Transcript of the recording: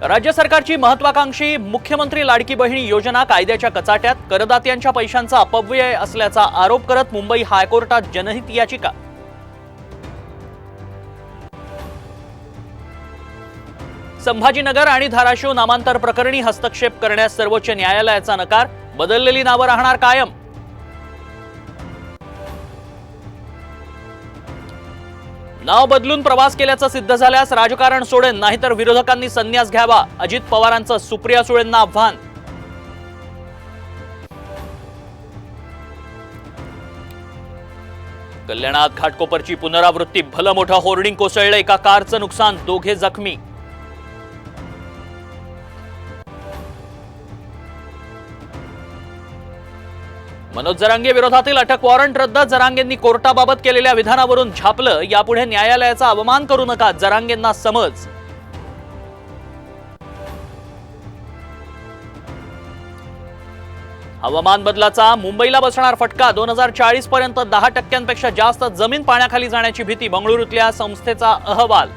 राज्य सरकारची महत्वाकांक्षी मुख्यमंत्री लाडकी बहीण योजना कायद्याच्या कचाट्यात, करदात्यांच्या पैशांचा अपव्यय असल्याचा आरोप करत मुंबई हायकोर्टात जनहित याचिका। संभाजीनगर आणि धाराशिव नामांतर प्रकरणी हस्तक्षेप करण्यास सर्वोच्च न्यायालयाचा नकार, बदललेली नावे राहणार कायम। नाव बदलून प्रवास केल्याचं सिद्ध झाल्यास राजकारण सोडेन, नाहीतर विरोधकांनी संन्यास घ्यावा, अजित पवारांचं सुप्रिया सुळेंना आव्हान। कल्याणात घाटकोपरची पुनरावृत्ती, भलं मोठं होर्डिंग कोसळलं, एका कारचं नुकसान, दोघे जखमी। मनोज जरांगे विरोधातील अटक वॉरंट रद्द, जरांगेंनी कोर्टाबाबत केलेल्या विधानावरून झापलं, यापुढे न्यायालयाचा अवमान करू नका, जरांगेंना समज। हवामान बदलाचा मुंबईला बसणार फटका, 2040 पर्यंत 10% जास्त जमीन पाण्याखाली जाण्याची भीती, बंगळुरूतल्या संस्थेचा अहवाल।